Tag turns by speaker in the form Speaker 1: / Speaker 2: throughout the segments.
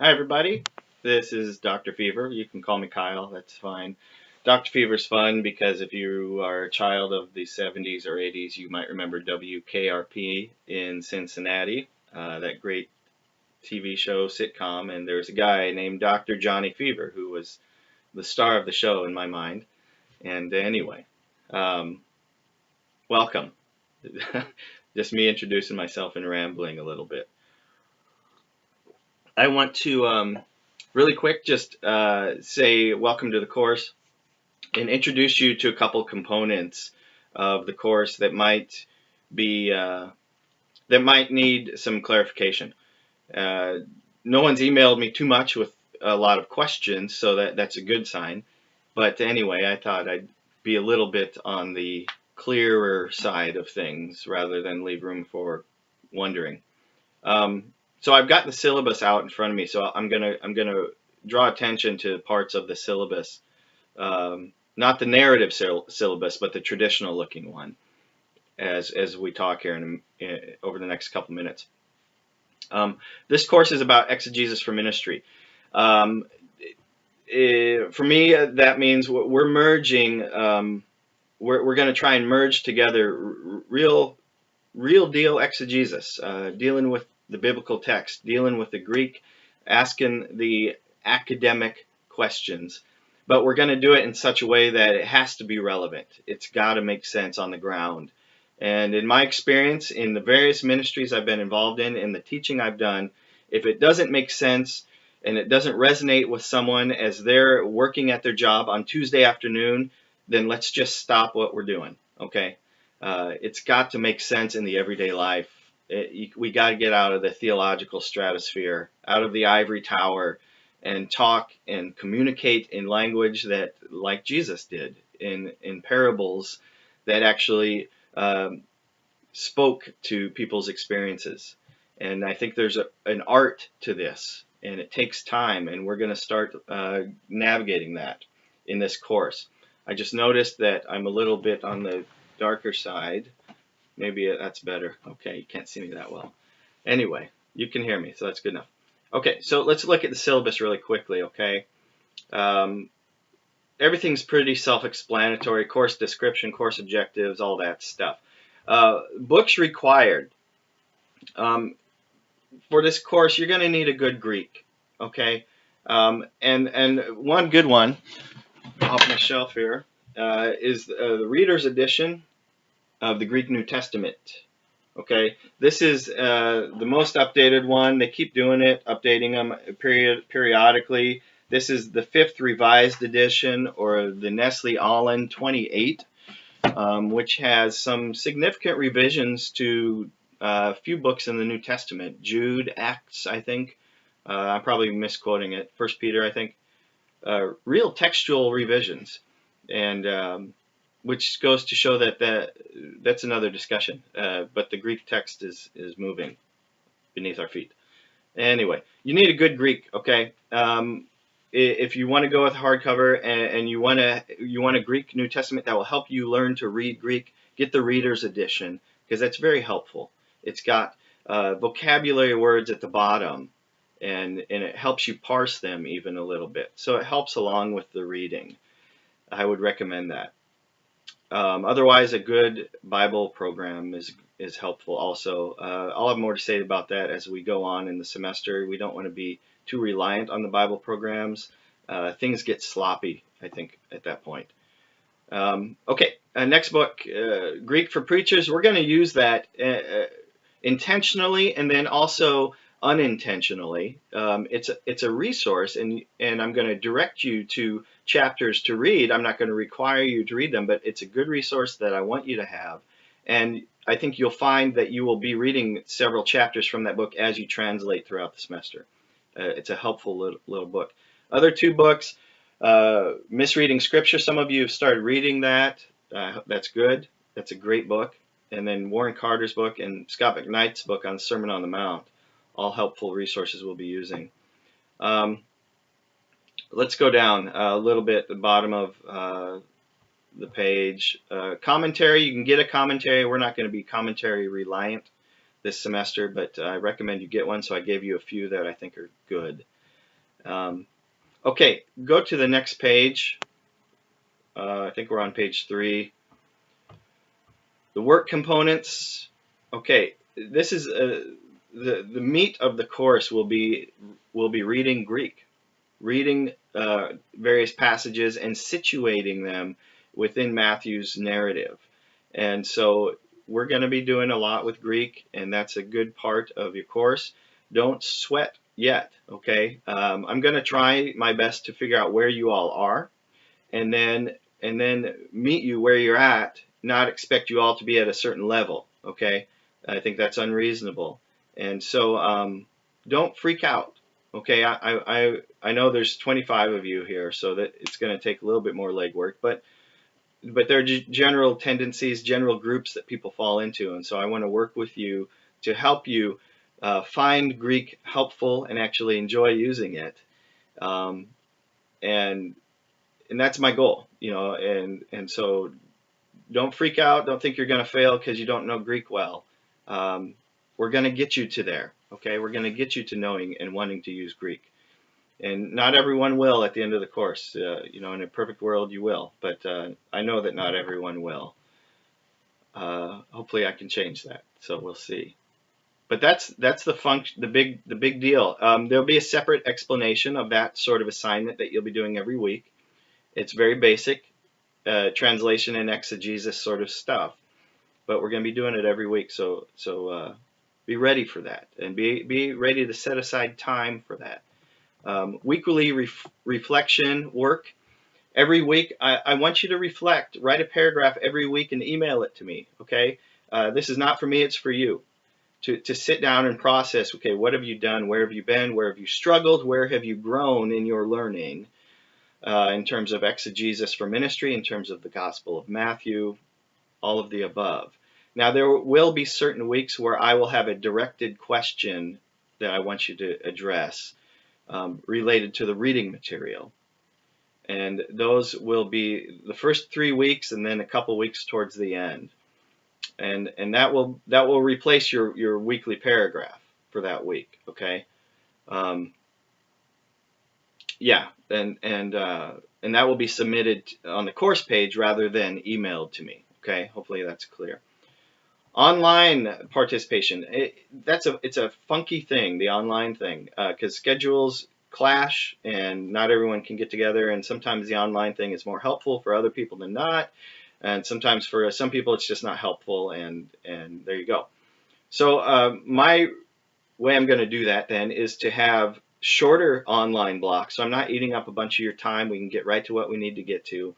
Speaker 1: Hi everybody, this is Dr. Fever. You can call me Kyle, that's fine. Dr. Fever's fun because if you are a child of the 70s or 80s, you might remember WKRP in Cincinnati, that great TV show sitcom, and there's a guy named Dr. Johnny Fever who was the star of the show in my mind. And anyway, um, welcome. Just me introducing myself and rambling a little bit. I want to really quick just say welcome to the course and introduce you to a couple components of the course that might be that might need some clarification. No one's emailed me too much with a lot of questions, so that's a good sign. But anyway, I thought I'd be a little bit on the clearer side of things rather than leave room for wondering. So I've got the syllabus out in front of me, so I'm gonna draw attention to parts of the syllabus, not the narrative syllabus, but the traditional looking one, as we talk here over the next couple minutes. This course is about exegesis for ministry. For me, that means we're merging. We're going to try and merge together real deal exegesis, dealing with the biblical text, dealing with the Greek, asking the academic questions. But we're going to do it in such a way that it has to be relevant. It's got to make sense on the ground. And in my experience, in the various ministries I've been involved in the teaching I've done, if it doesn't make sense and it doesn't resonate with someone as they're working at their job on Tuesday afternoon, then let's just stop what we're doing, okay? It's got to make sense in the everyday life. We got to get out of the theological stratosphere, out of the ivory tower, and talk and communicate in language that, like Jesus did, in parables that actually spoke to people's experiences. And I think there's an art to this, and it takes time, and we're going to start navigating that in this course. I just noticed that I'm a little bit on the darker side. Maybe that's better. Okay, you can't see me that well. Anyway, you can hear me, so that's good enough. Okay, so let's look at the syllabus really quickly, okay? Everything's pretty self-explanatory, course description, course objectives, all that stuff. Books required. For this course, you're going to need a good Greek, okay? And one good one off my shelf here is the Reader's Edition of the Greek New Testament. Okay, this is the most updated one. They keep doing it, updating them periodically. This is the 5th revised edition, or the Nestle Aland 28, which has some significant revisions to a few books in the New Testament. Jude, Acts, I think. I'm probably misquoting it. 1 Peter, I think. Real textual revisions, and which goes to show that's another discussion. But the Greek text is moving beneath our feet. Anyway, you need a good Greek, okay? If you want to go with hardcover and you want a Greek New Testament that will help you learn to read Greek, get the Reader's Edition, because that's very helpful. It's got vocabulary words at the bottom, and it helps you parse them even a little bit. So it helps along with the reading. I would recommend that. Otherwise, a good Bible program is helpful also. I'll have more to say about that as we go on in the semester. We don't want to be too reliant on the Bible programs. Things get sloppy, I think, at that point. Okay, next book, Greek for Preachers. We're going to use that intentionally and then also unintentionally. It's a resource, and I'm going to direct you to chapters to read. I'm not going to require you to read them, but it's a good resource that I want you to have. And I think you'll find that you will be reading several chapters from that book as you translate throughout the semester. It's a helpful little book. Other two books, Misreading Scripture. Some of you have started reading that. That's good. That's a great book. And then Warren Carter's book and Scott McKnight's book on Sermon on the Mount. All helpful resources we'll be using. Let's go down a little bit at the bottom of the page. Commentary, you can get a commentary. We're not going to be commentary reliant this semester, but I recommend you get one, so I gave you a few that I think are good. Okay, go to the next page. I think we're on page 3. The work components. Okay, this is the meat of the course will be reading Greek, reading various passages and situating them within Matthew's narrative. And so we're going to be doing a lot with Greek, and that's a good part of your course. Don't sweat yet, okay? I'm going to try my best to figure out where you all are, and then meet you where you're at, not expect you all to be at a certain level, okay? I think that's unreasonable. And so don't freak out, okay? I know there's 25 of you here, so that it's going to take a little bit more legwork, but there are general tendencies, general groups that people fall into, and so I want to work with you to help you find Greek helpful and actually enjoy using it, and that's my goal, and so don't freak out, don't think you're going to fail because you don't know Greek well. We're going to get you to there, okay? We're going to get you to knowing and wanting to use Greek. And not everyone will at the end of the course. In a perfect world you will, but I know that not everyone will. Hopefully I can change that, so we'll see. But that's the function, the big deal. There'll be a separate explanation of that sort of assignment that you'll be doing every week. It's very basic, translation and exegesis sort of stuff, but we're going to be doing it every week. So be ready for that, and be ready to set aside time for that. Weekly reflection work. Every week, I want you to reflect. Write a paragraph every week and email it to me, okay? This is not for me, it's for you. To sit down and process, okay, what have you done? Where have you been? Where have you struggled? Where have you grown in your learning in terms of exegesis for ministry, in terms of the Gospel of Matthew, all of the above. Now, there will be certain weeks where I will have a directed question that I want you to address related to the reading material. And those will be the first 3 weeks and then a couple weeks towards the end. And that will replace your weekly paragraph for that week, okay? Yeah, and that will be submitted on the course page rather than emailed to me, okay? Hopefully that's clear. Online participation, it's a funky thing, the online thing, because schedules clash and not everyone can get together, and sometimes the online thing is more helpful for other people than not, and sometimes for some people it's just not helpful, and there you go. So my way I'm going to do that then is to have shorter online blocks, so I'm not eating up a bunch of your time. We can get right to what we need to get to.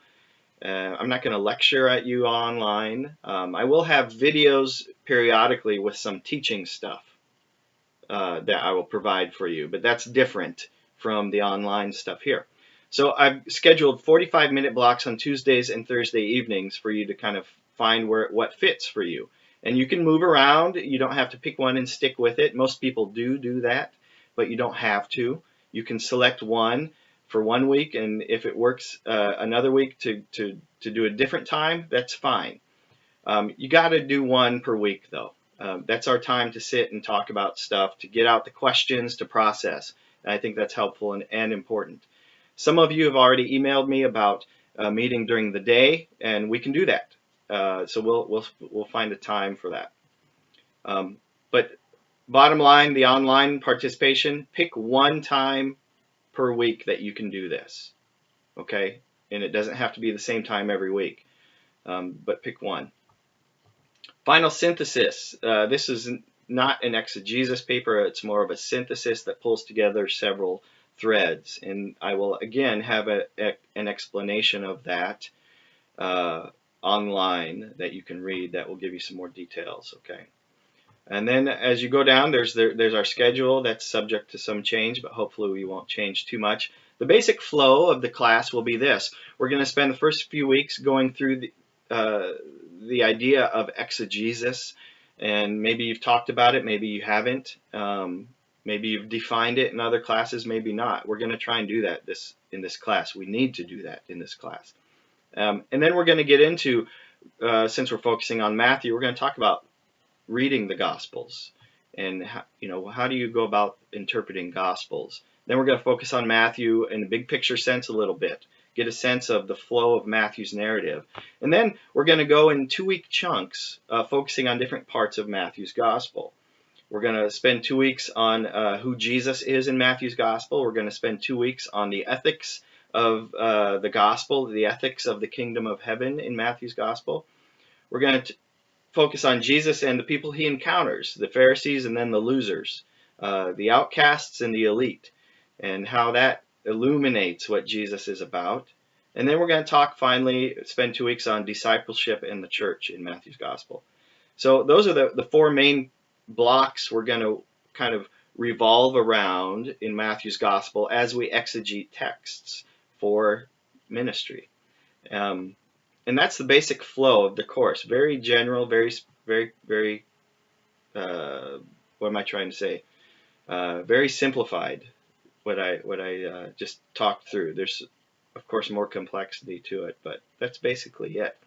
Speaker 1: I'm not going to lecture at you online. I will have videos periodically with some teaching stuff that I will provide for you, but that's different from the online stuff here. So I've scheduled 45-minute blocks on Tuesdays and Thursday evenings for you to kind of find what fits for you. And you can move around. You don't have to pick one and stick with it. Most people do that, but you don't have to. You can select one for 1 week, and if it works another week to do a different time, that's fine. You got to do one per week, though. That's our time to sit and talk about stuff, to get out the questions, to process. And I think that's helpful and important. Some of you have already emailed me about a meeting during the day, and we can do that. So we'll find a time for that. But bottom line, the online participation, pick one time per week that you can do this, okay? And it doesn't have to be the same time every week, but pick one. Final synthesis. This is not an exegesis paper. It's more of a synthesis that pulls together several threads, and I will again have an explanation of that online that you can read that will give you some more details, okay? And then as you go down, there's our schedule that's subject to some change, but hopefully we won't change too much. The basic flow of the class will be this. We're going to spend the first few weeks going through the idea of exegesis, and maybe you've talked about it, maybe you haven't. Maybe you've defined it in other classes, maybe not. We're going to try and do that in this class. We need to do that in this class. And then we're going to get into, since we're focusing on Matthew, we're going to talk about reading the Gospels and how do you go about interpreting Gospels. Then we're going to focus on Matthew in a big picture sense a little bit, get a sense of the flow of Matthew's narrative. And then we're going to go in 2-week chunks, focusing on different parts of Matthew's gospel. We're going to spend 2 weeks on who Jesus is in Matthew's gospel. We're going to spend 2 weeks on the ethics of the gospel, the ethics of the kingdom of heaven in Matthew's gospel. We're going to focus on Jesus and the people he encounters, the Pharisees and then the losers, the outcasts and the elite, and how that illuminates what Jesus is about. And then we're going to talk finally, spend 2 weeks on discipleship and the church in Matthew's gospel. So those are the 4 main blocks we're going to kind of revolve around in Matthew's gospel as we exegete texts for ministry. And that's the basic flow of the course. Very general, very, what am I trying to say? Very simplified, what I just talked through. There's, of course, more complexity to it, but that's basically it.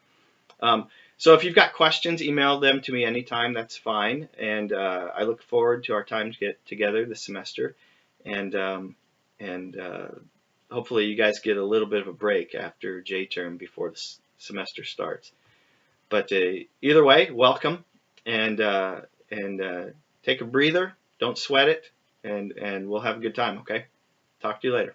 Speaker 1: So if you've got questions, email them to me anytime. That's fine. And I look forward to our time to get together this semester. And hopefully you guys get a little bit of a break after J term before the semester starts. But either way, welcome, and take a breather. Don't sweat it, and we'll have a good time. Okay. Talk to you later.